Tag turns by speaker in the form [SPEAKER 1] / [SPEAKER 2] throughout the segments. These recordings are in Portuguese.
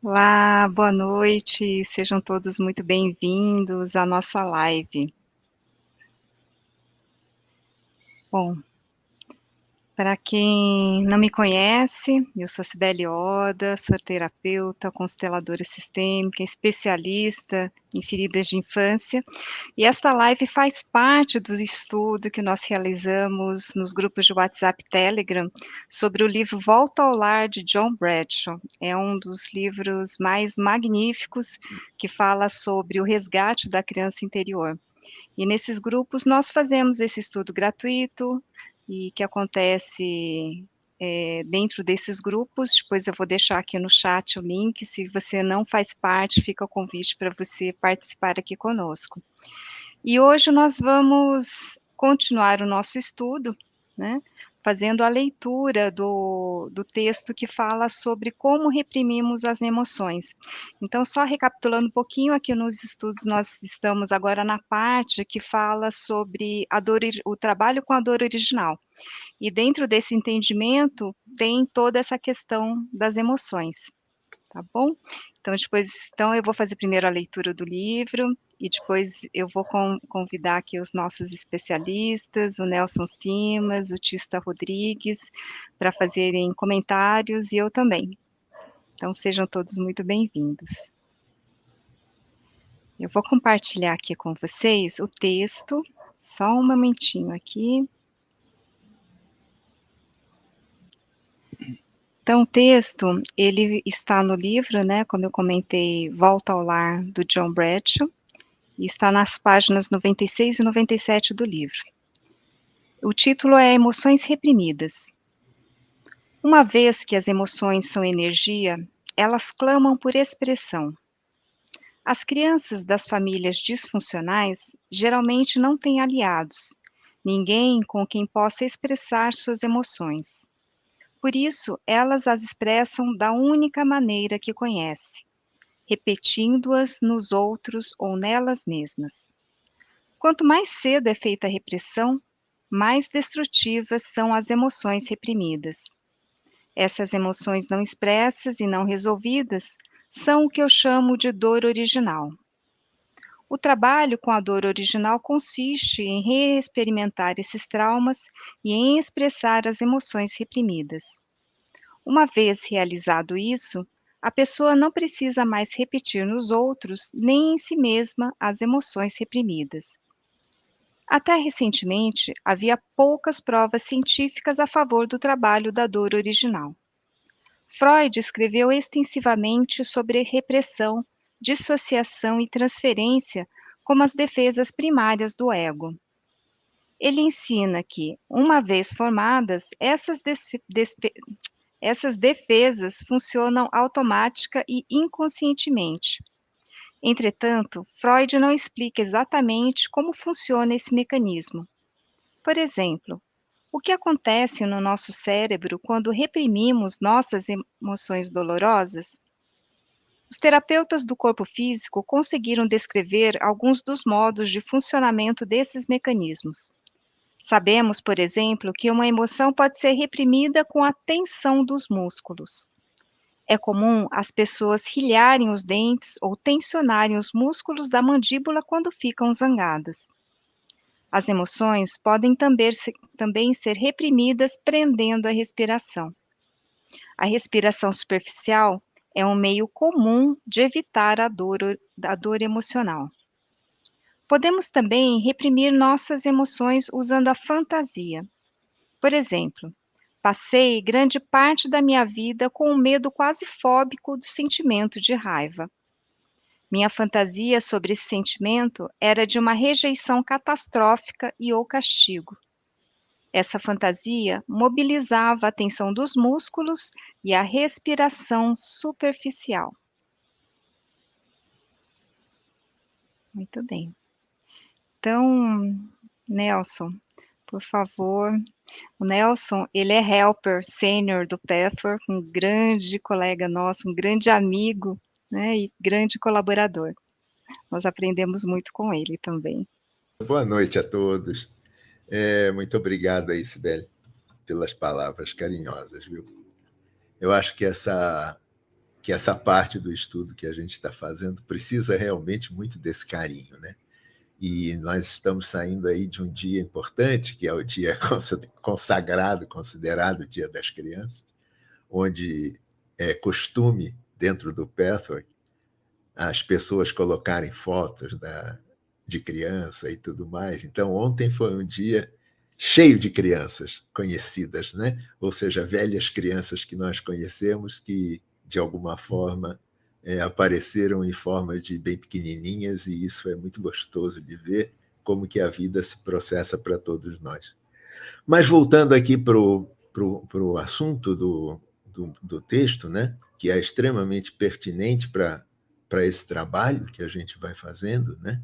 [SPEAKER 1] Olá, boa noite, sejam todos muito bem-vindos à nossa live. Bom, para quem não me conhece, eu sou Cibele Oda, sou terapeuta, consteladora sistêmica, especialista em feridas de infância, e esta live faz parte do estudo que nós realizamos nos grupos de WhatsApp e Telegram sobre o livro Volta ao Lar de John Bradshaw. É um dos livros mais magníficos que fala sobre o resgate da criança interior. E nesses grupos nós fazemos esse estudo gratuito e que acontece, dentro desses grupos, depois eu vou deixar aqui no chat o link, se você não faz parte, fica o convite para você participar aqui conosco. E hoje nós vamos continuar o nosso estudo, né, fazendo a leitura do texto que fala sobre como reprimimos as emoções. Então, só recapitulando um pouquinho, aqui nos estudos nós estamos agora na parte que fala sobre a dor o trabalho com a dor original. E dentro desse entendimento, tem toda essa questão das emoções. Tá bom? Então eu vou fazer primeiro a leitura do livro e depois eu vou convidar aqui os nossos especialistas, o Nelson Simas, o Tista Rodrigues, para fazerem comentários e eu também. Então sejam todos muito bem-vindos. Eu vou compartilhar aqui com vocês o texto, só um momentinho aqui. Então o texto, ele está no livro, né, como eu comentei, Volta ao Lar, do John Bradshaw, e está nas páginas 96 e 97 do livro. O título é Emoções Reprimidas. Uma vez que as emoções são energia, elas clamam por expressão. As crianças das famílias disfuncionais geralmente não têm aliados, ninguém com quem possa expressar suas emoções. Por isso, elas as expressam da única maneira que conhecem, repetindo-as nos outros ou nelas mesmas. Quanto mais cedo é feita a repressão, mais destrutivas são as emoções reprimidas. Essas emoções não expressas e não resolvidas são o que eu chamo de dor original. O trabalho com a dor original consiste em reexperimentar esses traumas e em expressar as emoções reprimidas. Uma vez realizado isso, a pessoa não precisa mais repetir nos outros nem em si mesma as emoções reprimidas. Até recentemente, havia poucas provas científicas a favor do trabalho da dor original. Freud escreveu extensivamente sobre repressão, dissociação e transferência como as defesas primárias do ego. Ele ensina que, uma vez formadas, essas defesas funcionam automática e inconscientemente. Entretanto, Freud não explica exatamente como funciona esse mecanismo. Por exemplo, o que acontece no nosso cérebro quando reprimimos nossas emoções dolorosas? Os terapeutas do corpo físico conseguiram descrever alguns dos modos de funcionamento desses mecanismos. Sabemos, por exemplo, que uma emoção pode ser reprimida com a tensão dos músculos. É comum as pessoas rilharem os dentes ou tensionarem os músculos da mandíbula quando ficam zangadas. As emoções podem também ser reprimidas prendendo a respiração. A respiração superficial é um meio comum de evitar a dor emocional. Podemos também reprimir nossas emoções usando a fantasia. Por exemplo, passei grande parte da minha vida com um medo quase fóbico do sentimento de raiva. Minha fantasia sobre esse sentimento era de uma rejeição catastrófica e ou castigo. Essa fantasia mobilizava a tensão dos músculos e a respiração superficial. Muito bem. Então, Nelson, por favor. O Nelson, ele é helper sênior do Pathwork, um grande colega nosso, um grande amigo, né, e grande colaborador. Nós aprendemos muito com ele também.
[SPEAKER 2] Boa noite a todos. Muito obrigado aí, Sibeli, pelas palavras carinhosas, viu? Eu acho que que essa parte do estudo que a gente está fazendo precisa realmente muito desse carinho, né? E nós estamos saindo aí de um dia importante, que é o dia consagrado, considerado o Dia das Crianças, onde é costume, dentro do Pathwork, as pessoas colocarem fotos de criança e tudo mais. Então, ontem foi um dia cheio de crianças conhecidas, né? Ou seja, velhas crianças que nós conhecemos que, de alguma forma, apareceram em forma de bem pequenininhas, e isso é muito gostoso de ver como que a vida se processa para todos nós. Mas voltando aqui para o assunto do texto, né? Que é extremamente pertinente para esse trabalho que a gente vai fazendo, né?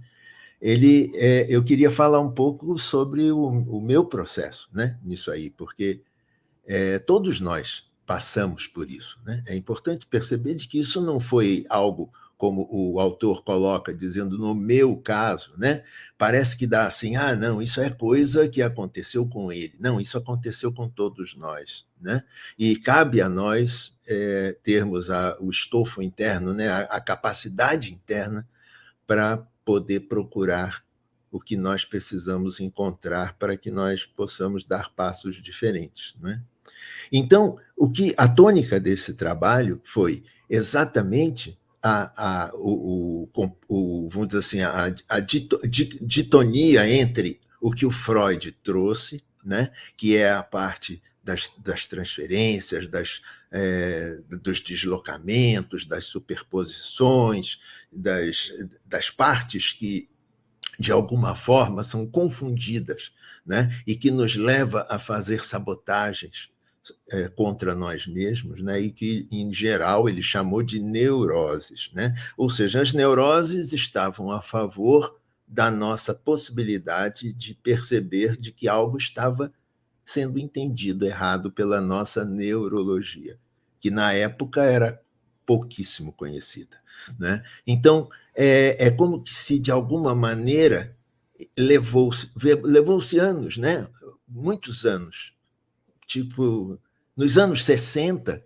[SPEAKER 2] Eu queria falar um pouco sobre o meu processo, né? Nisso aí, porque todos nós passamos por isso, né? É importante perceber de que isso não foi algo como o autor coloca, dizendo no meu caso, né? Parece que dá assim, não, isso é coisa que aconteceu com ele. Não, isso aconteceu com todos nós, né? E cabe a nós termos o estofo interno, né? A capacidade interna para poder procurar o que nós precisamos encontrar para que nós possamos dar passos diferentes, não é? Então, a tônica desse trabalho foi exatamente vamos dizer assim, a ditonia entre o que o Freud trouxe, né, que é a parte das transferências, dos deslocamentos, das superposições, das partes que, de alguma forma, são confundidas, né, e que nos leva a fazer sabotagens contra nós mesmos, né? E que, em geral, ele chamou de neuroses, né? Ou seja, as neuroses estavam a favor da nossa possibilidade de perceber de que algo estava sendo entendido errado pela nossa neurologia, que na época era pouquíssimo conhecida, né? Então, é como se, de alguma maneira, levou-se anos, né? Muitos anos, tipo, nos anos 60,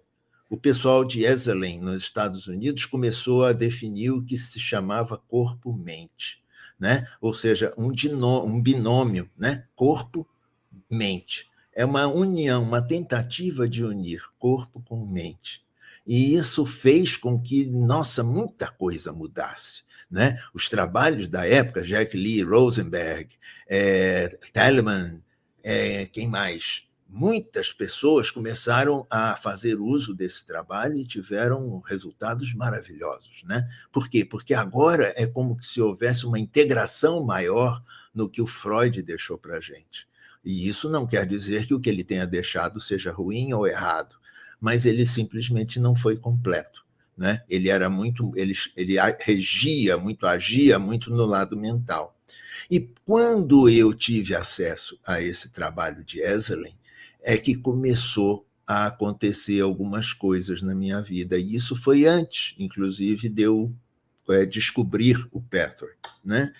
[SPEAKER 2] o pessoal de Esalen, nos Estados Unidos, começou a definir o que se chamava corpo-mente, né? Ou seja, um binômio, né? Corpo-mente. É uma união, uma tentativa de unir corpo com mente. E isso fez com que, nossa, muita coisa mudasse, né? Os trabalhos da época, Jack Lee, Rosenberg, Telemann, quem mais? Muitas pessoas começaram a fazer uso desse trabalho e tiveram resultados maravilhosos, né? Por quê? Porque agora é como se houvesse uma integração maior no que o Freud deixou para a gente. E isso não quer dizer que o que ele tenha deixado seja ruim ou errado, mas ele simplesmente não foi completo, né? Ele regia muito, agia muito no lado mental. E quando eu tive acesso a esse trabalho de Esalen, é que começou a acontecer algumas coisas na minha vida. E isso foi antes, inclusive, de eu descobrir o Pathwork, né?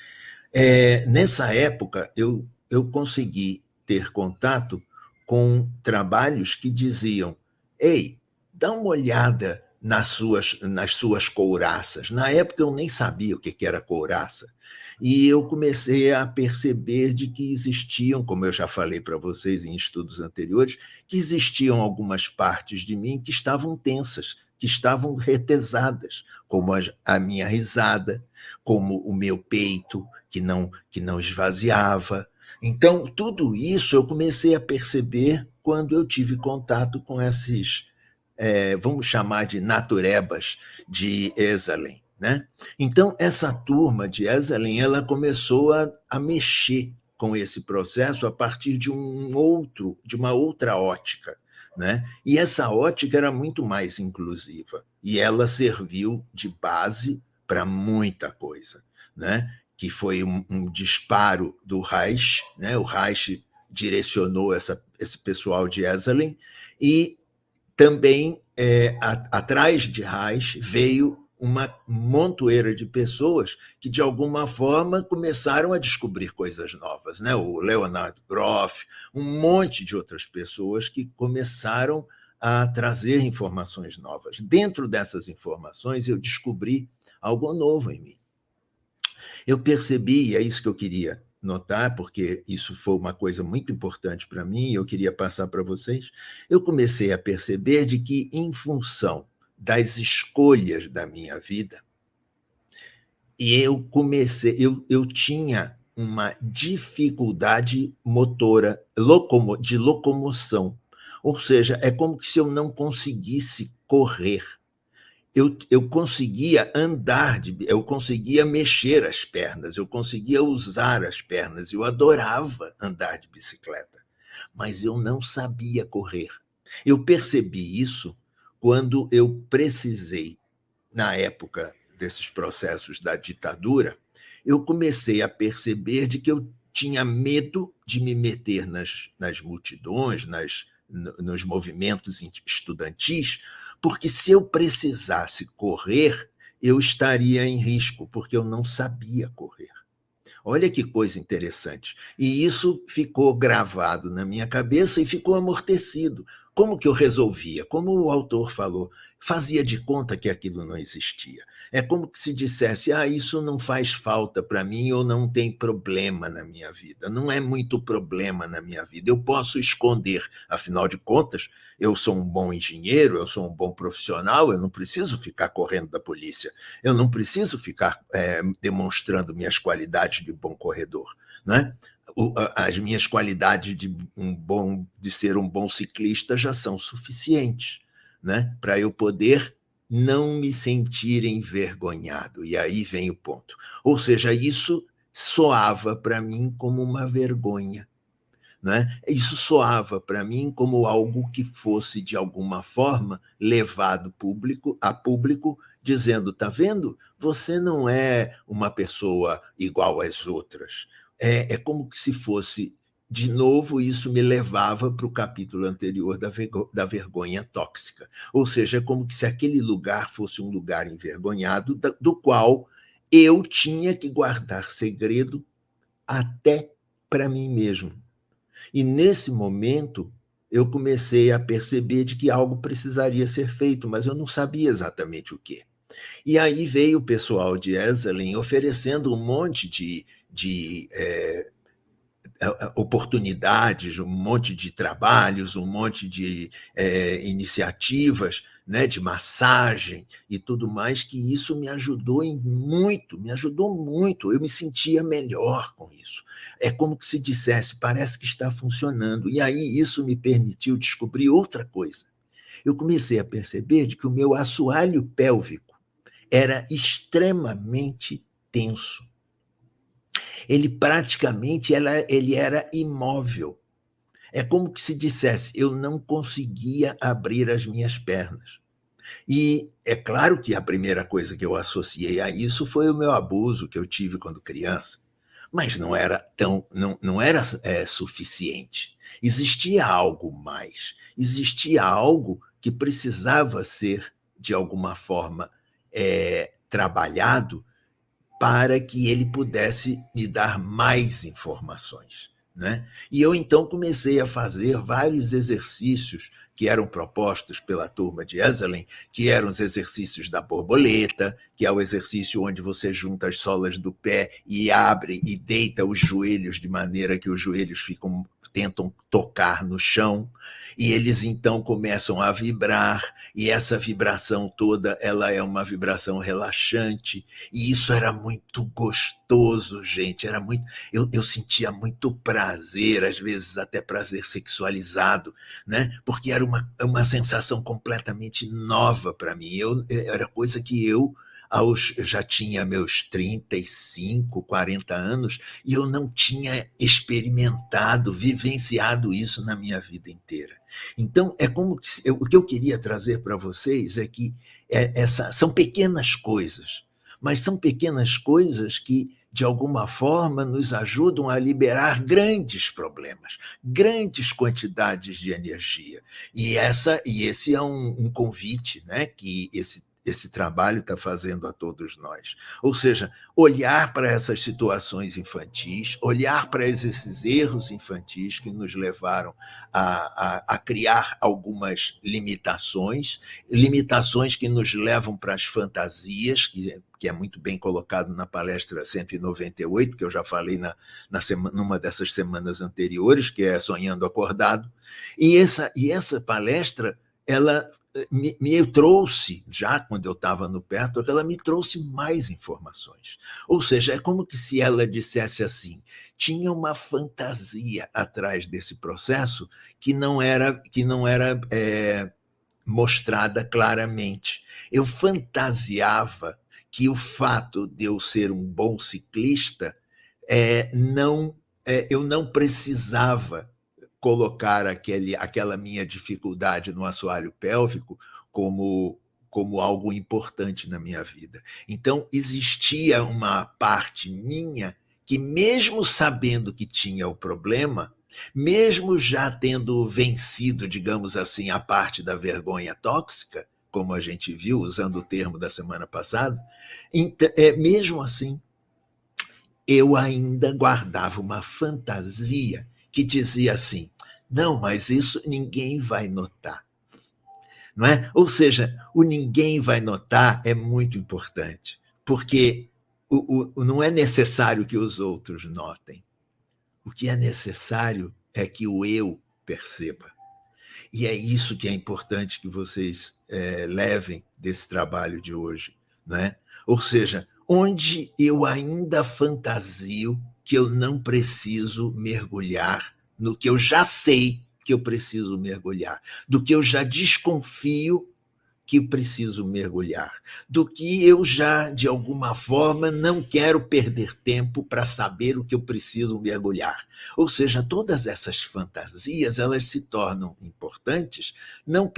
[SPEAKER 2] Nessa época, eu consegui ter contato com trabalhos que diziam: ei, dá uma olhada nas suas couraças. Na época eu nem sabia o que era couraça. E eu comecei a perceber de que existiam, como eu já falei para vocês em estudos anteriores, que existiam algumas partes de mim que estavam tensas, que estavam retesadas, como a minha risada, como o meu peito, que não esvaziava. Então, tudo isso eu comecei a perceber quando eu tive contato com esses, vamos chamar de naturebas de Esalen, né? Então, essa turma de Esalen, ela começou a mexer com esse processo a partir de uma outra ótica, né? E essa ótica era muito mais inclusiva, e ela serviu de base para muita coisa, né? Que foi um disparo do Reich, né? O Reich direcionou esse pessoal de Esalen, e também, atrás de Reich, veio uma montoeira de pessoas que, de alguma forma, começaram a descobrir coisas novas, né? O Leonard Grof, um monte de outras pessoas que começaram a trazer informações novas. Dentro dessas informações, eu descobri algo novo em mim. Eu percebi, e é isso que eu queria notar, porque isso foi uma coisa muito importante para mim, e eu queria passar para vocês, eu comecei a perceber de que, em função das escolhas da minha vida, e eu tinha uma dificuldade motora, de locomoção. Ou seja, é como se eu não conseguisse correr. Eu conseguia andar, eu conseguia mexer as pernas, eu conseguia usar as pernas, eu adorava andar de bicicleta, mas eu não sabia correr. Eu percebi isso quando eu precisei, na época desses processos da ditadura, eu comecei a perceber de que eu tinha medo de me meter nas multidões, nos movimentos estudantis, porque se eu precisasse correr, eu estaria em risco, porque eu não sabia correr. Olha que coisa interessante. E isso ficou gravado na minha cabeça e ficou amortecido. Como que eu resolvia? Como o autor falou, fazia de conta que aquilo não existia. É como que se dissesse, isso não faz falta para mim ou não tem problema na minha vida. Não é muito problema na minha vida. Eu posso esconder, afinal de contas, eu sou um bom engenheiro, eu sou um bom profissional, eu não preciso ficar correndo da polícia, eu não preciso ficar demonstrando minhas qualidades de bom corredor, né? As minhas qualidades de ser um bom ciclista já são suficientes, né? Para eu poder não me sentir envergonhado. E aí vem o ponto. Ou seja, isso soava para mim como uma vergonha. Né? Isso soava para mim como algo que fosse, de alguma forma, levado a público, dizendo, tá vendo? Você não é uma pessoa igual às outras. É como se fosse, de novo, isso me levava para o capítulo anterior da vergonha tóxica. Ou seja, é como se aquele lugar fosse um lugar envergonhado, do qual eu tinha que guardar segredo até para mim mesmo. E nesse momento eu comecei a perceber de que algo precisaria ser feito, mas eu não sabia exatamente o quê. E aí veio o pessoal de Esalen oferecendo um monte de oportunidades, um monte de trabalhos, um monte de iniciativas, né, de massagem e tudo mais, que isso me ajudou muito. Eu me sentia melhor com isso. É como se dissesse, parece que está funcionando. E aí isso me permitiu descobrir outra coisa. Eu comecei a perceber de que o meu assoalho pélvico era extremamente tenso. Ele praticamente ele era imóvel. É como que se dissesse, eu não conseguia abrir as minhas pernas. E é claro que a primeira coisa que eu associei a isso foi o meu abuso que eu tive quando criança. Mas não era suficiente. Existia algo mais. Existia algo que precisava ser, de alguma forma, trabalhado para que ele pudesse me dar mais informações. Né? E eu então comecei a fazer vários exercícios que eram propostos pela turma de Esalen, que eram os exercícios da borboleta, que é o exercício onde você junta as solas do pé e abre e deita os joelhos de maneira que os joelhos tentam tocar no chão, e eles então começam a vibrar, e essa vibração toda, ela é uma vibração relaxante, e isso era muito gostoso, gente, eu sentia muito prazer, às vezes até prazer sexualizado, né? Porque era uma sensação completamente nova para mim, era coisa que eu já tinha meus 35, 40 anos, e eu não tinha experimentado, vivenciado isso na minha vida inteira. Então, é como o que eu queria trazer para vocês é que são pequenas coisas, mas são pequenas coisas que, de alguma forma, nos ajudam a liberar grandes problemas, grandes quantidades de energia. E esse é um convite, né, que esse trabalho está fazendo a todos nós. Ou seja, olhar para essas situações infantis, olhar para esses erros infantis que nos levaram a criar algumas limitações, limitações que nos levam para as fantasias, que é muito bem colocado na palestra 198, que eu já falei numa dessas semanas anteriores, que é Sonhando Acordado. E essa palestra, ela me trouxe, já quando eu estava no perto, ela me trouxe mais informações. Ou seja, é como que se ela dissesse assim, tinha uma fantasia atrás desse processo que não era mostrada claramente. Eu fantasiava que o fato de eu ser um bom ciclista, eu não precisava colocar aquela minha dificuldade no assoalho pélvico como algo importante na minha vida. Então, existia uma parte minha que, mesmo sabendo que tinha o problema, mesmo já tendo vencido, digamos assim, a parte da vergonha tóxica, como a gente viu, usando o termo da semana passada, mesmo assim, eu ainda guardava uma fantasia que dizia assim, não, mas isso ninguém vai notar. Não é? Ou seja, o ninguém vai notar é muito importante, porque não é necessário que os outros notem. O que é necessário é que o eu perceba. E é isso que é importante que vocês levem desse trabalho de hoje. Não é? Ou seja, onde eu ainda fantasio que eu não preciso mergulhar no que eu já sei que eu preciso mergulhar, do que eu já desconfio que preciso mergulhar, do que eu já, de alguma forma, não quero perder tempo para saber o que eu preciso mergulhar. Ou seja, todas essas fantasias, elas se tornam importantes não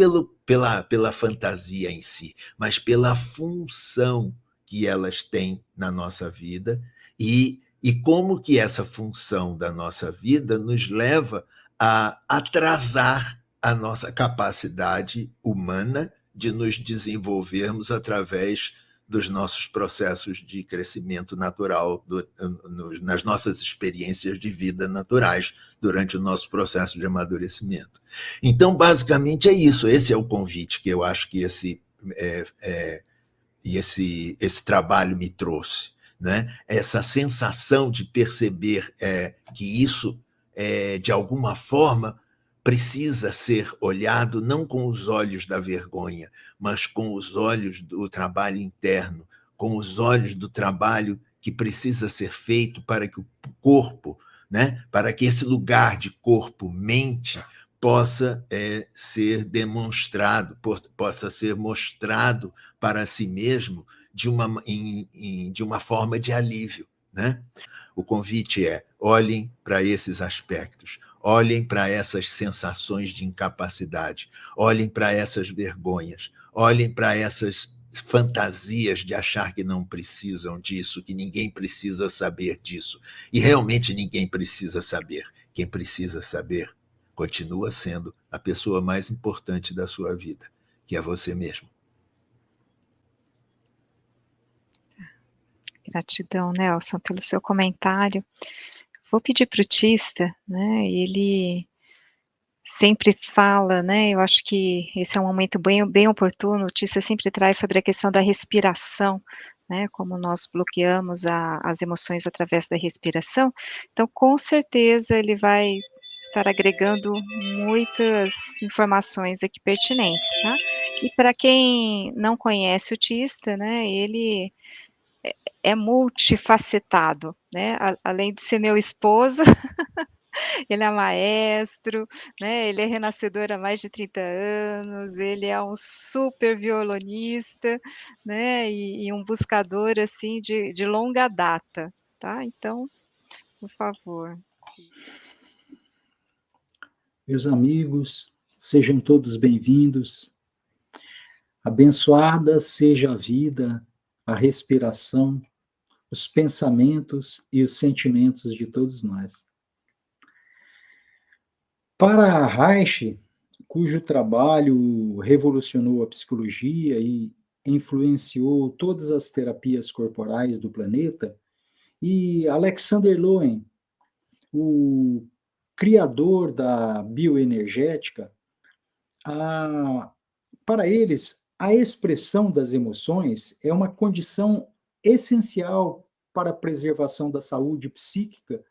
[SPEAKER 2] pela fantasia em si, mas pela função que elas têm na nossa vida e como que essa função da nossa vida nos leva a atrasar a nossa capacidade humana de nos desenvolvermos através dos nossos processos de crescimento natural, nas nossas experiências de vida naturais, durante o nosso processo de amadurecimento. Então, basicamente, é isso. Esse é o convite que eu acho que esse trabalho me trouxe. Né? Essa sensação de perceber que isso, de alguma forma, precisa ser olhado não com os olhos da vergonha, mas com os olhos do trabalho interno, com os olhos do trabalho que precisa ser feito para que o corpo, né, para que esse lugar de corpo-mente possa ser demonstrado, possa ser mostrado para si mesmo de uma forma de alívio. Né? O convite é: olhem para esses aspectos, olhem para essas sensações de incapacidade, olhem para essas vergonhas, olhem para essas fantasias de achar que não precisam disso, que ninguém precisa saber disso. E realmente ninguém precisa saber. Quem precisa saber continua sendo a pessoa mais importante da sua vida, que é você mesmo.
[SPEAKER 1] Gratidão, Nelson, pelo seu comentário. Vou pedir para o Tista, né, ele sempre fala, né, eu acho que esse é um momento bem oportuno, o Tista sempre traz sobre a questão da respiração, né, como nós bloqueamos as emoções através da respiração, então com certeza ele vai estar agregando muitas informações aqui pertinentes, tá. E para quem não conhece o Tista, né, ele é multifacetado, né, além de ser meu esposo, ele é maestro, né, ele é renascedor há mais de 30 anos, ele é um super violonista, né, e um buscador, assim, de longa data, tá, então, por favor.
[SPEAKER 3] Meus amigos, sejam todos bem-vindos. Abençoada seja a vida, a respiração, os pensamentos e os sentimentos de todos nós. Para Reich, cujo trabalho revolucionou a psicologia e influenciou todas as terapias corporais do planeta, e Alexander Lowen, o criador da bioenergética, para eles, a expressão das emoções é uma condição essencial para a preservação da saúde psíquica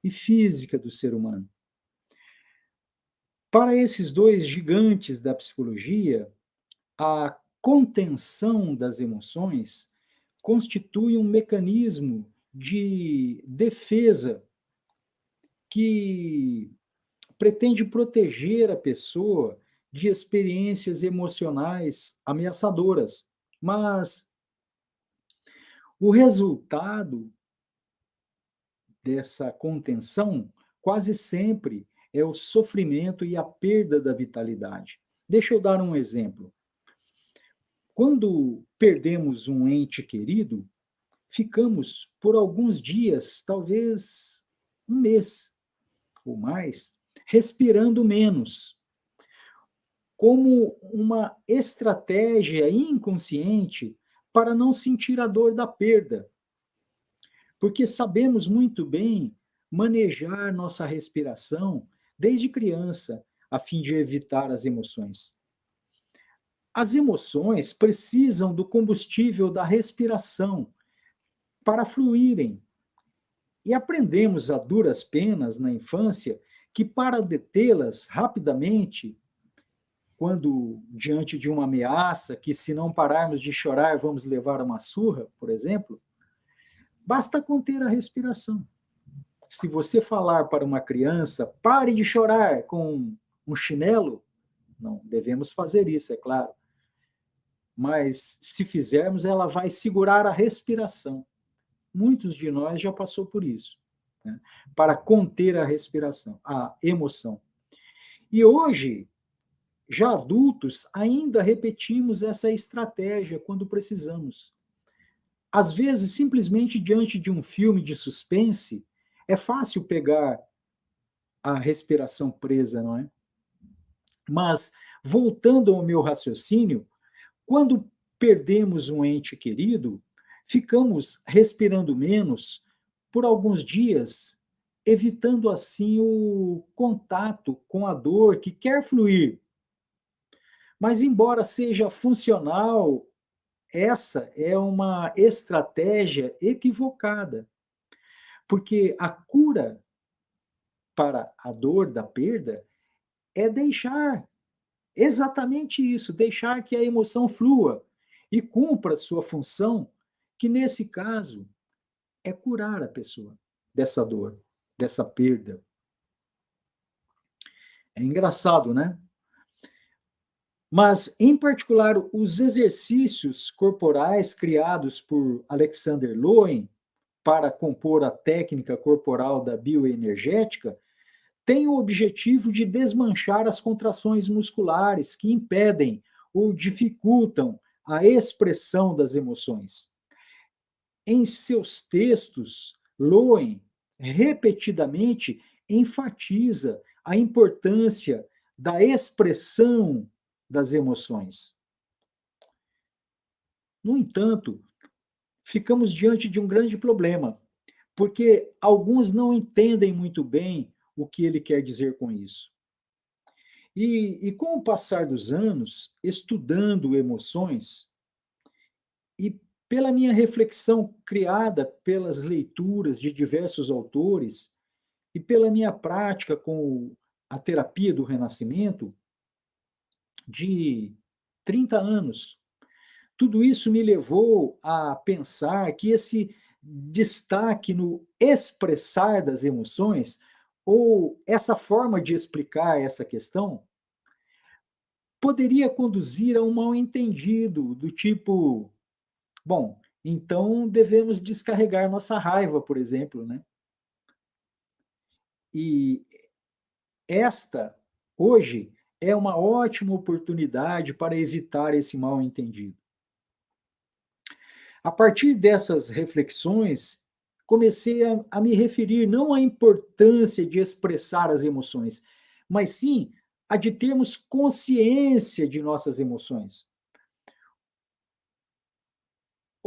[SPEAKER 3] e física do ser humano. Para esses dois gigantes da psicologia, a contenção das emoções constitui um mecanismo de defesa que pretende proteger a pessoa de experiências emocionais ameaçadoras. Mas o resultado dessa contenção quase sempre é o sofrimento e a perda da vitalidade. Deixa eu dar um exemplo. Quando perdemos um ente querido, ficamos por alguns dias, talvez um mês ou mais, respirando menos, como uma estratégia inconsciente para não sentir a dor da perda. Porque sabemos muito bem manejar nossa respiração desde criança, a fim de evitar as emoções. As emoções precisam do combustível da respiração para fluírem. E aprendemos a duras penas na infância que, para detê-las rapidamente, quando diante de uma ameaça, que se não pararmos de chorar vamos levar uma surra, por exemplo, basta conter a respiração. Se você falar para uma criança, pare de chorar com um chinelo, não devemos fazer isso, é claro. Mas se fizermos, ela vai segurar a respiração. Muitos de nós já passou por isso, né? Para conter a respiração, a emoção. E hoje, já adultos, ainda repetimos essa estratégia quando precisamos. Às vezes, simplesmente diante de um filme de suspense, é fácil pegar a respiração presa, não é? Mas, voltando ao meu raciocínio, quando perdemos um ente querido, ficamos respirando menos por alguns dias, evitando assim o contato com a dor que quer fluir. Mas, embora seja funcional, essa é uma estratégia equivocada, porque a cura para a dor da perda é deixar exatamente isso, deixar que a emoção flua e cumpra sua função, que nesse caso é curar a pessoa dessa dor, dessa perda. É engraçado, né? Mas, em particular, os exercícios corporais criados por Alexander Lowen para compor a técnica corporal da bioenergética têm o objetivo de desmanchar as contrações musculares que impedem ou dificultam a expressão das emoções. Em seus textos, Lowen repetidamente enfatiza a importância da expressão das emoções. No entanto, ficamos diante de um grande problema, porque alguns não entendem muito bem o que ele quer dizer com isso. E com o passar dos anos, estudando emoções, e pela minha reflexão criada pelas leituras de diversos autores, e pela minha prática com a terapia do renascimento, de 30 anos, tudo isso me levou a pensar que esse destaque no expressar das emoções, ou essa forma de explicar essa questão, poderia conduzir a um mal-entendido do tipo, bom, então devemos descarregar nossa raiva, por exemplo, né? E esta, hoje, é uma ótima oportunidade para evitar esse mal-entendido. A partir dessas reflexões, comecei a me referir não à importância de expressar as emoções, mas sim a de termos consciência de nossas emoções.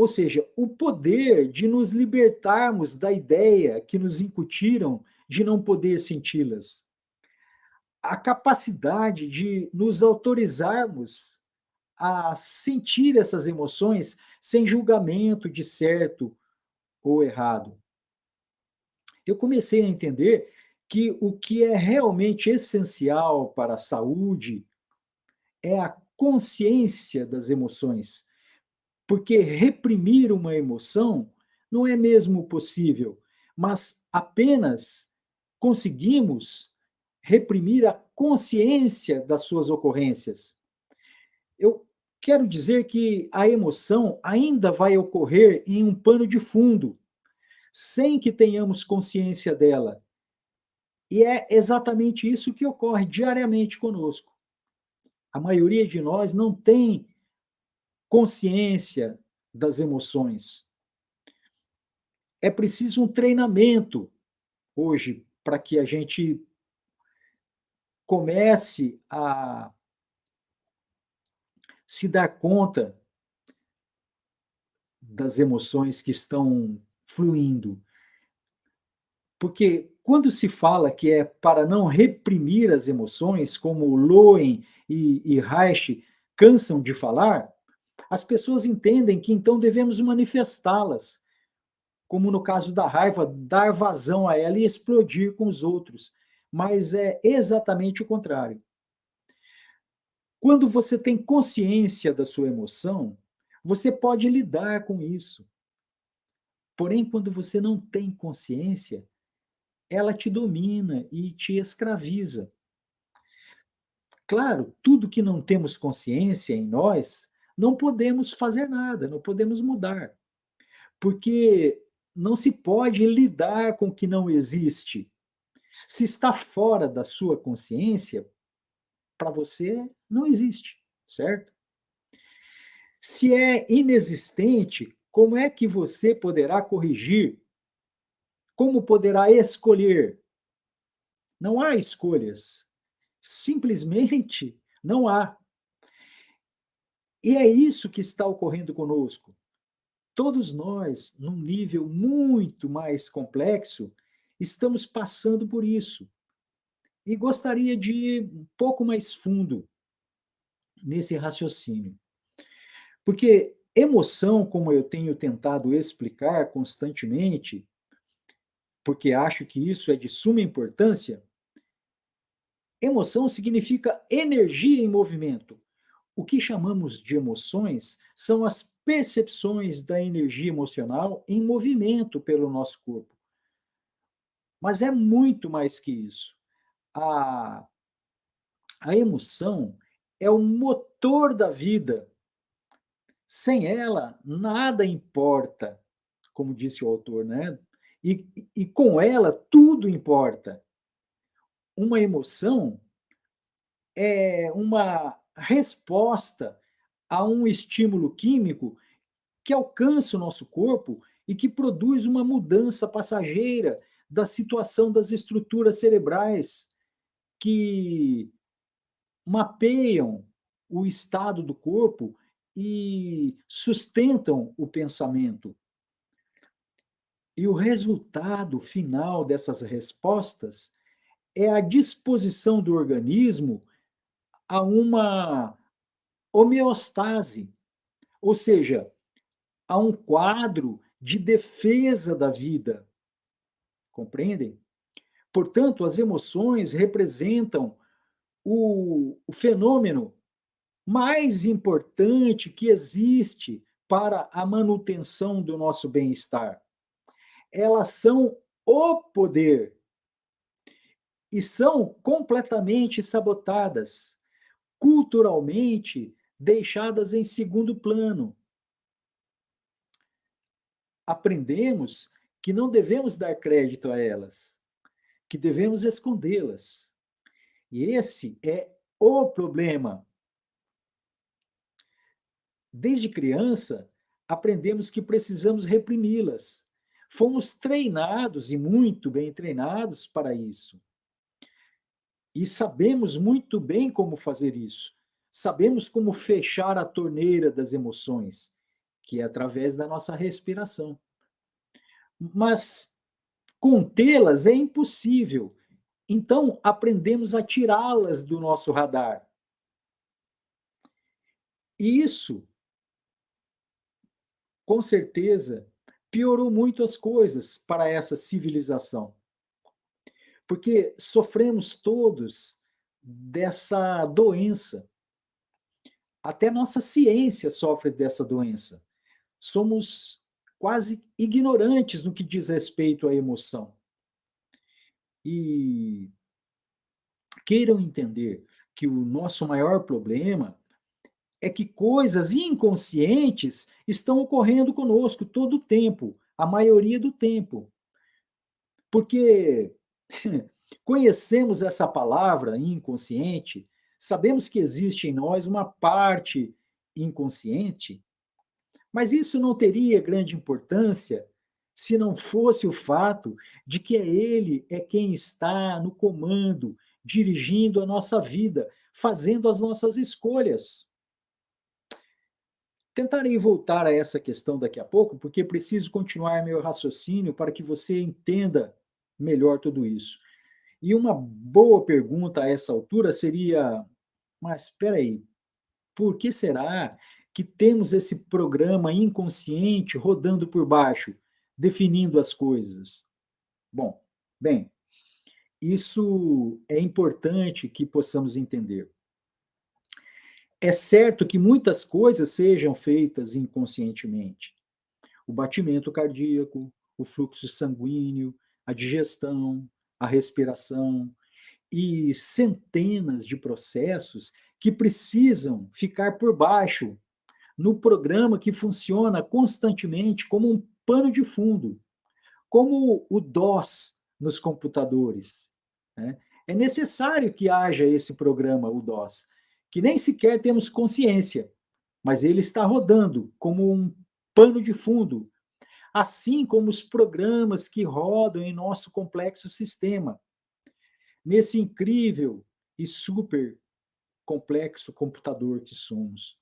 [SPEAKER 3] Ou seja, o poder de nos libertarmos da ideia que nos incutiram de não poder senti-las. A capacidade de nos autorizarmos a sentir essas emoções sem julgamento de certo ou errado. Eu comecei a entender que o que é realmente essencial para a saúde é a consciência das emoções, porque reprimir uma emoção não é mesmo possível, mas apenas conseguimos reprimir a consciência das suas ocorrências. Eu quero dizer que a emoção ainda vai ocorrer em um pano de fundo, sem que tenhamos consciência dela. E é exatamente isso que ocorre diariamente conosco. A maioria de nós não tem consciência das emoções. É preciso um treinamento hoje para que a gente comece a se dar conta das emoções que estão fluindo. Porque quando se fala que é para não reprimir as emoções, como Lowen e Reich cansam de falar, as pessoas entendem que então devemos manifestá-las, como no caso da raiva, dar vazão a ela e explodir com os outros. Mas é exatamente o contrário. Quando você tem consciência da sua emoção, você pode lidar com isso. Porém, quando você não tem consciência, ela te domina e te escraviza. Claro, tudo que não temos consciência em nós, não podemos fazer nada, não podemos mudar. Porque não se pode lidar com o que não existe. Se está fora da sua consciência, para você não existe, certo? Se é inexistente, como é que você poderá corrigir? Como poderá escolher? Não há escolhas. Simplesmente não há. E é isso que está ocorrendo conosco. Todos nós, num nível muito mais complexo, estamos passando por isso. E gostaria de ir um pouco mais fundo nesse raciocínio. Porque emoção, como eu tenho tentado explicar constantemente, porque acho que isso é de suma importância, emoção significa energia em movimento. O que chamamos de emoções são as percepções da energia emocional em movimento pelo nosso corpo. Mas é muito mais que isso. A, a emoção é o motor da vida. Sem ela, nada importa, como disse o autor, né? E com ela, tudo importa. Uma emoção é uma resposta a um estímulo químico que alcança o nosso corpo e que produz uma mudança passageira da situação das estruturas cerebrais que mapeiam o estado do corpo e sustentam o pensamento. E o resultado final dessas respostas é a disposição do organismo a uma homeostase, ou seja, a um quadro de defesa da vida. Compreendem? Portanto, as emoções representam o fenômeno mais importante que existe para a manutenção do nosso bem-estar. Elas são o poder e são completamente sabotadas, culturalmente deixadas em segundo plano. Aprendemos que não devemos dar crédito a elas, que devemos escondê-las. E esse é o problema. Desde criança, aprendemos que precisamos reprimi-las. Fomos treinados e muito bem treinados para isso. E sabemos muito bem como fazer isso. Sabemos como fechar a torneira das emoções. que é através da nossa respiração. Mas contê-las é impossível. Então, aprendemos a tirá-las do nosso radar. E isso, com certeza, piorou muito as coisas para essa civilização. Porque sofremos todos dessa doença. Até nossa ciência sofre dessa doença. Somos quase ignorantes no que diz respeito à emoção. E queiram entender que o nosso maior problema é que coisas inconscientes estão ocorrendo conosco todo o tempo, a maioria do tempo. Porque conhecemos essa palavra inconsciente, sabemos que existe em nós uma parte inconsciente, mas isso não teria grande importância se não fosse o fato de que ele é quem está no comando, dirigindo a nossa vida, fazendo as nossas escolhas. Tentarei voltar a essa questão daqui a pouco, porque preciso continuar meu raciocínio para que você entenda melhor tudo isso. E uma boa pergunta a essa altura seria: mas espera aí, por que será que temos esse programa inconsciente rodando por baixo, definindo as coisas? Bom, bem, isso é importante que possamos entender. É certo que muitas coisas sejam feitas inconscientemente. O batimento cardíaco, o fluxo sanguíneo, a digestão, a respiração e centenas de processos que precisam ficar por baixo no programa que funciona constantemente como um pano de fundo, como o DOS nos computadores, né? É necessário que haja esse programa, o DOS, que nem sequer temos consciência, mas ele está rodando como um pano de fundo, assim como os programas que rodam em nosso complexo sistema, nesse incrível e super complexo computador que somos.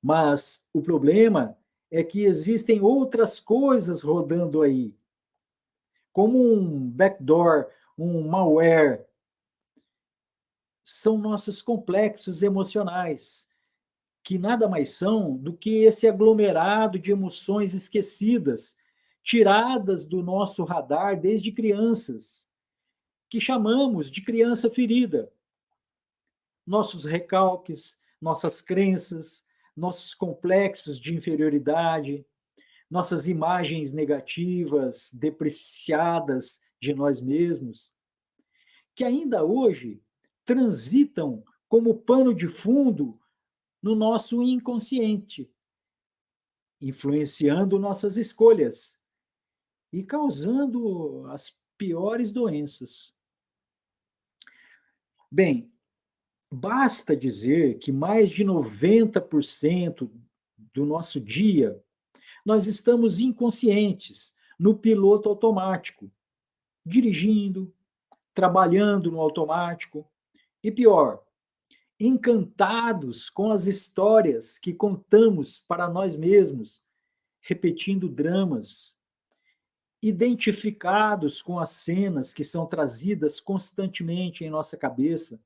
[SPEAKER 3] Mas o problema é que existem outras coisas rodando aí, como um backdoor, um malware. São nossos complexos emocionais, que nada mais são do que esse aglomerado de emoções esquecidas, tiradas do nosso radar desde crianças, que chamamos de criança ferida. Nossos recalques, nossas crenças, nossos complexos de inferioridade, nossas imagens negativas, depreciadas de nós mesmos, que ainda hoje transitam como pano de fundo no nosso inconsciente, influenciando nossas escolhas e causando as piores doenças. Bem, basta dizer que mais de 90% do nosso dia nós estamos inconscientes, no piloto automático, dirigindo, trabalhando no automático e pior, encantados com as histórias que contamos para nós mesmos, repetindo dramas, identificados com as cenas que são trazidas constantemente em nossa cabeça,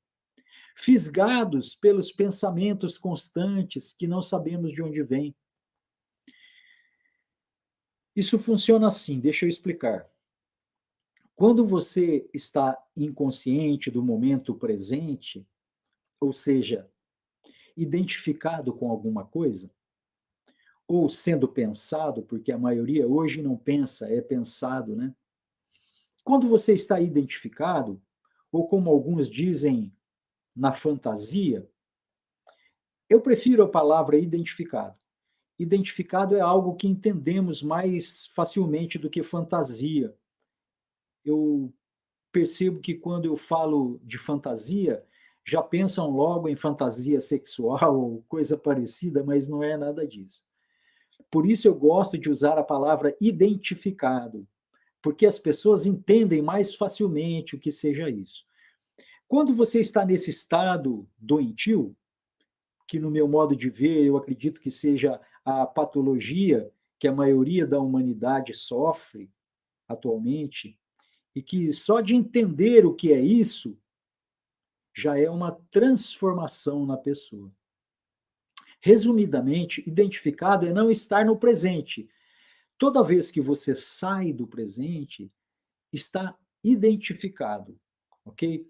[SPEAKER 3] fisgados pelos pensamentos constantes que não sabemos de onde vêm. Isso funciona assim, deixa eu explicar. Quando você está inconsciente do momento presente, ou seja, identificado com alguma coisa, ou sendo pensado, porque a maioria hoje não pensa, é pensado, né? Quando você está identificado, ou como alguns dizem, na fantasia, eu prefiro a palavra identificado. Identificado é algo que entendemos mais facilmente do que fantasia. Eu percebo que quando eu falo de fantasia, já pensam logo em fantasia sexual ou coisa parecida, mas não é nada disso. Por isso eu gosto de usar a palavra identificado, porque as pessoas entendem mais facilmente o que seja isso. Quando você está nesse estado doentio, que no meu modo de ver, eu acredito que seja a patologia que a maioria da humanidade sofre atualmente, e que só de entender o que é isso, já é uma transformação na pessoa. Resumidamente, identificado é não estar no presente. Toda vez que você sai do presente, está identificado, ok?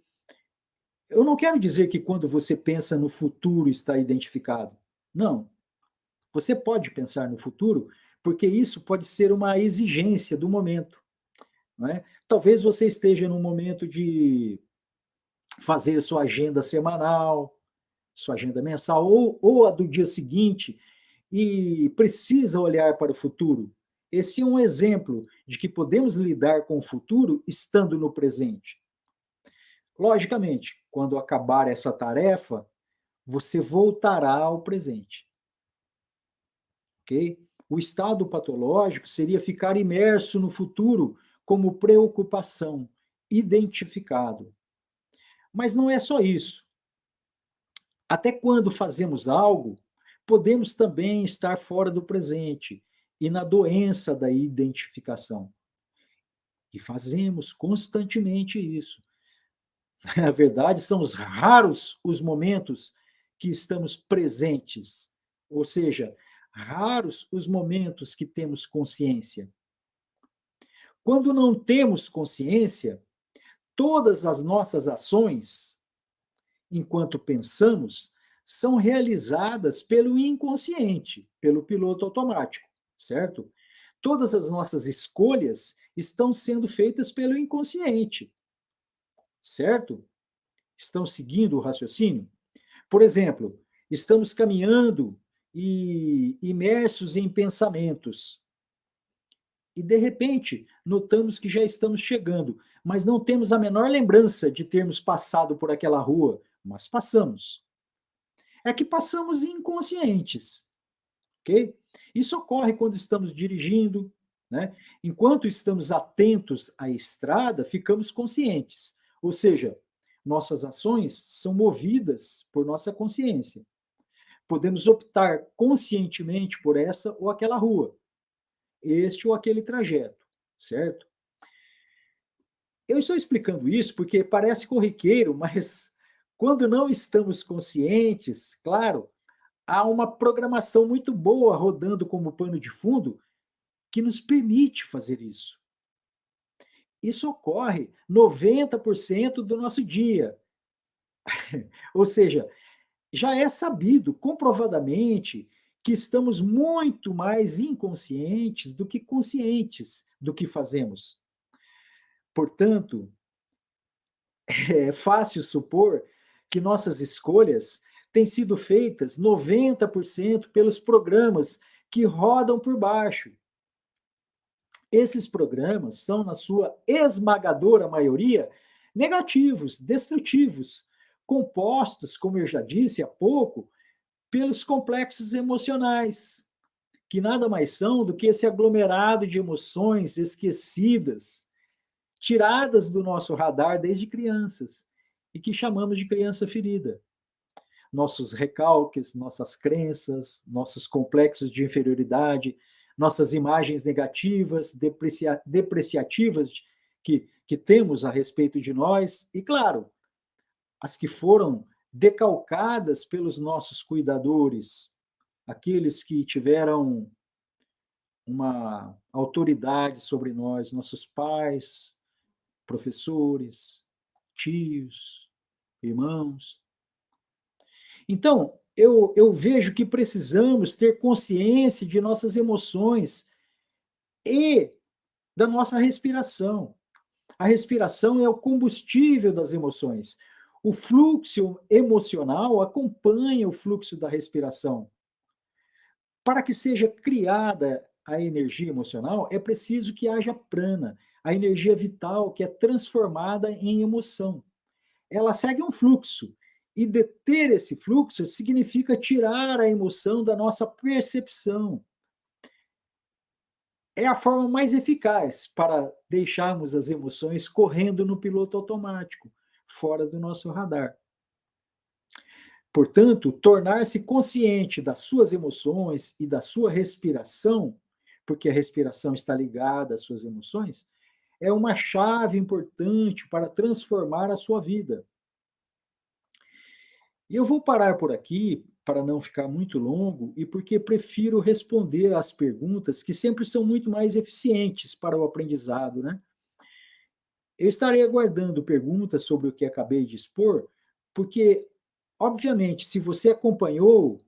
[SPEAKER 3] Eu não quero dizer que quando você pensa no futuro está identificado. Não. Você pode pensar no futuro, porque isso pode ser uma exigência do momento. Não é? Talvez você esteja num momento de fazer sua agenda semanal, sua agenda mensal, ou a do dia seguinte, e precisa olhar para o futuro. Esse é um exemplo de que podemos lidar com o futuro estando no presente. Logicamente, quando acabar essa tarefa, você voltará ao presente. Ok? O estado patológico seria ficar imerso no futuro como preocupação, identificado. Mas não é só isso. Até quando fazemos algo, podemos também estar fora do presente e na doença da identificação. E fazemos constantemente isso. Na verdade, são os raros os momentos que estamos presentes, ou seja, raros os momentos que temos consciência. Quando não temos consciência, todas as nossas ações, enquanto pensamos, são realizadas pelo inconsciente, pelo piloto automático, certo? Todas as nossas escolhas estão sendo feitas pelo inconsciente, certo? Estão seguindo o raciocínio? Por exemplo, estamos caminhando e imersos em pensamentos. E, de repente, notamos que já estamos chegando, mas não temos a menor lembrança de termos passado por aquela rua, mas passamos. É que passamos inconscientes, ok? Isso ocorre quando estamos dirigindo, né? Enquanto estamos atentos à estrada, ficamos conscientes, ou seja, nossas ações são movidas por nossa consciência. Podemos optar conscientemente por essa ou aquela rua, este ou aquele trajeto, certo? Eu estou explicando isso porque parece corriqueiro, mas quando não estamos conscientes, claro, há uma programação muito boa rodando como pano de fundo que nos permite fazer isso. Isso ocorre 90% do nosso dia. Ou seja, já é sabido comprovadamente que estamos muito mais inconscientes do que conscientes do que fazemos. Portanto, é fácil supor que nossas escolhas têm sido feitas 90% pelos programas que rodam por baixo. Esses programas são, na sua esmagadora maioria, negativos, destrutivos, compostos, como eu já disse há pouco, pelos complexos emocionais, que nada mais são do que esse aglomerado de emoções esquecidas, tiradas do nosso radar desde crianças, e que chamamos de criança ferida. Nossos recalques, nossas crenças, nossos complexos de inferioridade, nossas imagens negativas, depreciativas que temos a respeito de nós, e, claro, as que foram decalcadas pelos nossos cuidadores, aqueles que tiveram uma autoridade sobre nós, nossos pais, professores, tios, irmãos. Então, eu vejo que precisamos ter consciência de nossas emoções e da nossa respiração. A respiração é o combustível das emoções. O fluxo emocional acompanha o fluxo da respiração. Para que seja criada a energia emocional, é preciso que haja prana, a energia vital que é transformada em emoção. Ela segue um fluxo. E deter esse fluxo significa tirar a emoção da nossa percepção. É a forma mais eficaz para deixarmos as emoções correndo no piloto automático, fora do nosso radar. Portanto, tornar-se consciente das suas emoções e da sua respiração, porque a respiração está ligada às suas emoções, é uma chave importante para transformar a sua vida. E eu vou parar por aqui para não ficar muito longo e porque prefiro responder às perguntas que sempre são muito mais eficientes para o aprendizado, né? Eu estarei aguardando perguntas sobre o que acabei de expor, porque, obviamente, se você acompanhou,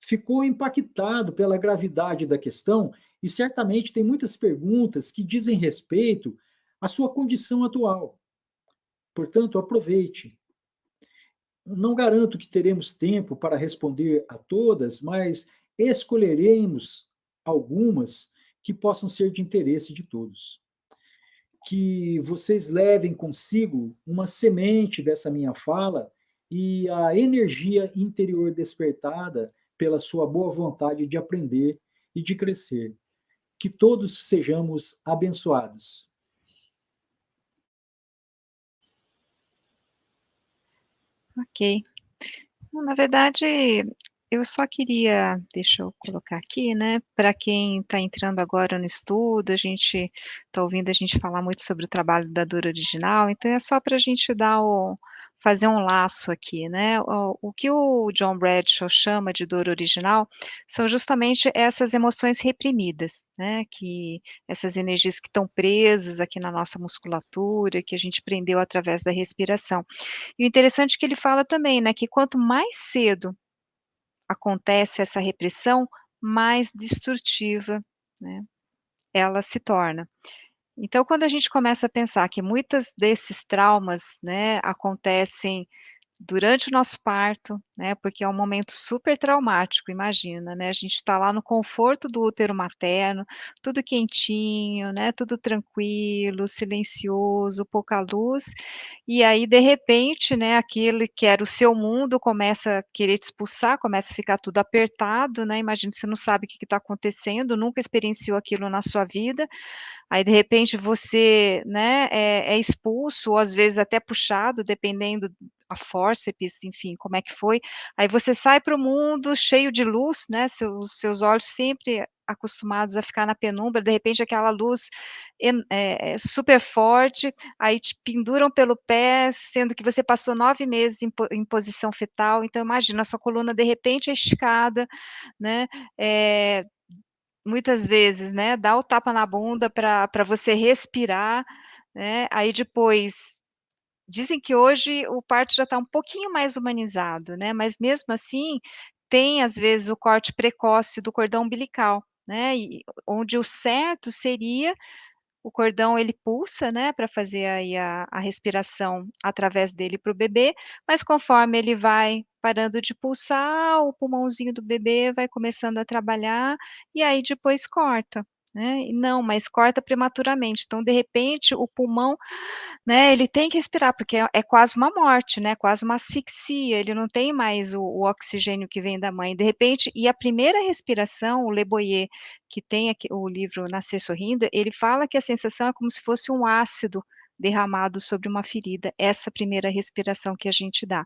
[SPEAKER 3] ficou impactado pela gravidade da questão e certamente tem muitas perguntas que dizem respeito à sua condição atual. Portanto, aproveite. Não garanto que teremos tempo para responder a todas, mas escolheremos algumas que possam ser de interesse de todos. Que vocês levem consigo uma semente dessa minha fala e a energia interior despertada pela sua boa vontade de aprender e de crescer. Que todos sejamos abençoados.
[SPEAKER 1] Ok. Na verdade, eu só queria, deixa eu colocar aqui, né, para quem está entrando agora no estudo, a gente está ouvindo a gente falar muito sobre o trabalho da dor original, então é só para a gente dar fazer um laço aqui, né. O que o John Bradshaw chama de dor original são justamente essas emoções reprimidas, né, que essas energias que estão presas aqui na nossa musculatura, que a gente prendeu através da respiração. E o interessante é que ele fala também, né, que quanto mais cedo acontece essa repressão, mais destrutiva, né, ela se torna. Então, quando a gente começa a pensar que muitas desses traumas, né, acontecem durante o nosso parto, né, porque é um momento super traumático, imagina, né, a gente está lá no conforto do útero materno, tudo quentinho, né, tudo tranquilo, silencioso, pouca luz, e aí de repente, né, aquele que era o seu mundo começa a querer te expulsar, começa a ficar tudo apertado, né, imagina, você não sabe o que está acontecendo, nunca experienciou aquilo na sua vida, aí de repente você, né, é expulso ou às vezes até puxado, dependendo a fórceps, enfim, como é que foi. Aí você sai para o mundo cheio de luz, né, seus olhos sempre acostumados a ficar na penumbra, de repente aquela luz super forte, aí te penduram pelo pé, sendo que você passou 9 meses em posição fetal, então imagina, a sua coluna de repente é esticada, né, eh, muitas vezes, né, dá o tapa na bunda para você respirar, né, aí depois dizem que hoje o parto já está um pouquinho mais humanizado, né, mas mesmo assim, tem às vezes o corte precoce do cordão umbilical, né, e onde o certo seria o cordão ele pulsa, né, para fazer aí a respiração através dele para o bebê, mas conforme ele vai parando de pulsar, o pulmãozinho do bebê vai começando a trabalhar, e aí depois corta, né. E não, mas corta prematuramente, então de repente o pulmão, né, ele tem que respirar, porque é quase uma morte, né, quase uma asfixia, ele não tem mais o oxigênio que vem da mãe, de repente e a primeira respiração, o Le Boyer, que tem aqui o livro Nascer Sorrindo, ele fala que a sensação é como se fosse um ácido derramado sobre uma ferida, essa primeira respiração que a gente dá,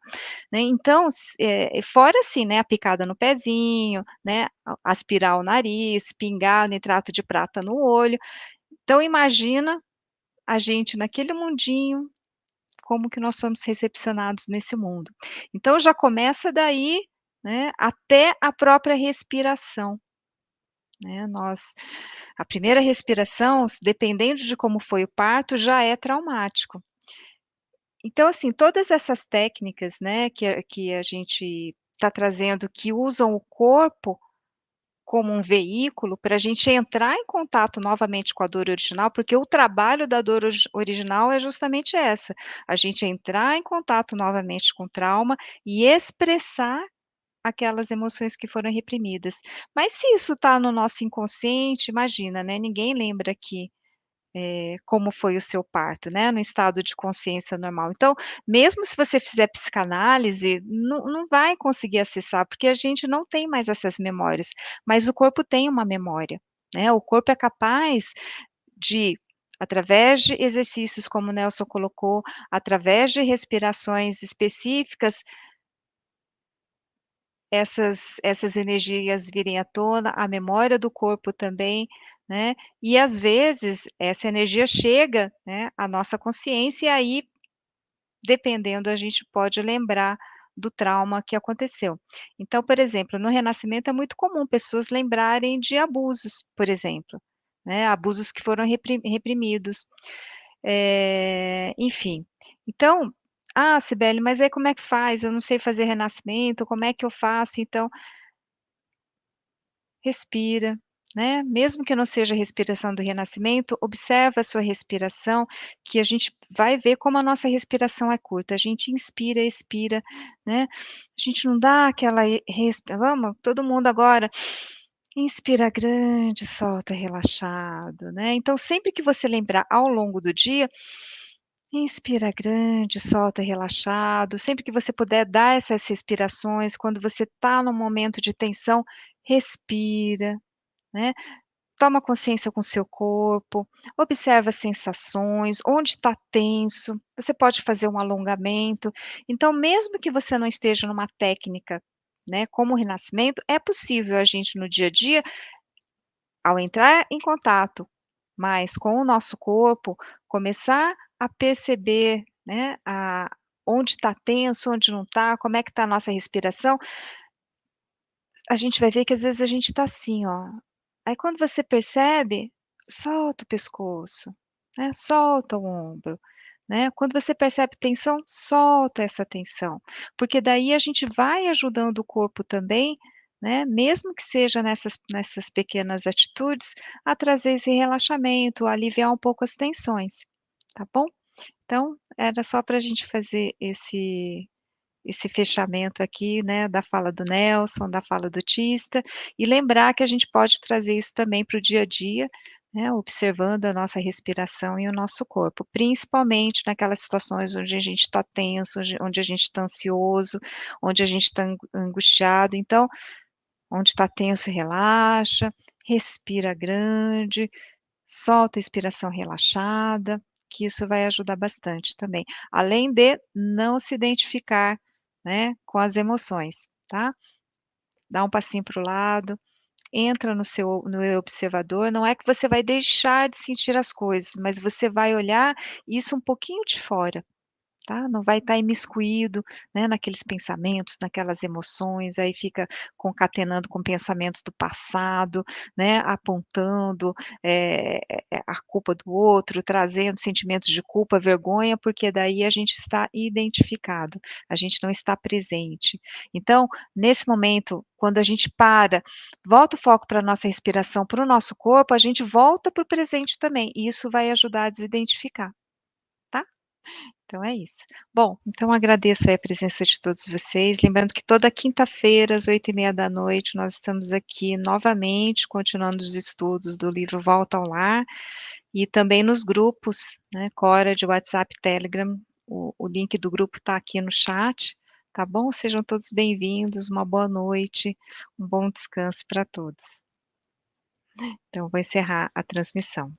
[SPEAKER 1] né, então fora assim, né, a picada no pezinho, né, aspirar o nariz, pingar nitrato de prata no olho, então imagina a gente naquele mundinho, como que nós somos recepcionados nesse mundo. Então já começa daí, né, até a própria respiração, né, a primeira respiração, dependendo de como foi o parto, já é traumático. Então, assim, todas essas técnicas, né, que a gente está trazendo, que usam o corpo como um veículo para a gente entrar em contato novamente com a dor original, porque o trabalho da dor original é justamente essa, a gente entrar em contato novamente com o trauma e expressar aquelas emoções que foram reprimidas. Mas se isso está no nosso inconsciente, imagina, né, ninguém lembra que como foi o seu parto, né, no estado de consciência normal. Então, mesmo se você fizer psicanálise, não vai conseguir acessar, porque a gente não tem mais essas memórias, mas o corpo tem uma memória, né, o corpo é capaz de, através de exercícios como o Nelson colocou, através de respirações específicas, essas energias virem à tona, a memória do corpo também, né, e às vezes essa energia chega, né, à nossa consciência e aí, dependendo, a gente pode lembrar do trauma que aconteceu. Então, por exemplo, no renascimento é muito comum pessoas lembrarem de abusos, por exemplo, né, abusos que foram reprimidos, enfim. Então: "Ah, Cibele, mas aí como é que faz? Eu não sei fazer renascimento, como é que eu faço?". Então, respira, né, mesmo que não seja a respiração do renascimento, observa a sua respiração, que a gente vai ver como a nossa respiração é curta, a gente inspira, expira, né, a gente não dá aquela vamos, todo mundo agora, inspira grande, solta relaxado, né, então sempre que você lembrar ao longo do dia, inspira grande, solta relaxado, sempre que você puder dar essas respirações, quando você está num momento de tensão, respira, né, toma consciência com o seu corpo, observa as sensações, onde está tenso, você pode fazer um alongamento. Então, mesmo que você não esteja numa técnica, né, como o renascimento, é possível a gente no dia a dia, ao entrar em contato mais com o nosso corpo, começar a perceber, né, onde está tenso, onde não está, como é que está a nossa respiração, a gente vai ver que às vezes a gente está assim, ó. Aí quando você percebe, solta o pescoço, né, solta o ombro, né. Quando você percebe tensão, solta essa tensão, porque daí a gente vai ajudando o corpo também, né, mesmo que seja nessas pequenas atitudes, a trazer esse relaxamento, a aliviar um pouco as tensões, tá bom? Então, era só para a gente fazer esse fechamento aqui, né, da fala do Nelson, da fala do Tista, e lembrar que a gente pode trazer isso também para o dia a dia, né, observando a nossa respiração e o nosso corpo, principalmente naquelas situações onde a gente está tenso, onde a gente está ansioso, onde a gente está angustiado, então, onde está tenso, relaxa, respira grande, solta a expiração relaxada, que isso vai ajudar bastante também. Além de não se identificar, né, com as emoções, tá. Dá um passinho para o lado, entra no observador, não é que você vai deixar de sentir as coisas, mas você vai olhar isso um pouquinho de fora. Tá, não vai estar imiscuído, né, naqueles pensamentos, naquelas emoções, aí fica concatenando com pensamentos do passado, né, apontando, a culpa do outro, trazendo sentimentos de culpa, vergonha, porque daí a gente está identificado, a gente não está presente. Então, nesse momento, quando a gente para, volta o foco para a nossa respiração, para o nosso corpo, a gente volta para o presente também, e isso vai ajudar a desidentificar, tá? Então é isso. Bom, então agradeço aí a presença de todos vocês, lembrando que toda quinta-feira às 20h30 nós estamos aqui novamente, continuando os estudos do livro Volta ao Lar, e também nos grupos, né, Quora de WhatsApp, Telegram, o link do grupo está aqui no chat, tá bom? Sejam todos bem-vindos, uma boa noite, um bom descanso para todos. Então vou encerrar a transmissão.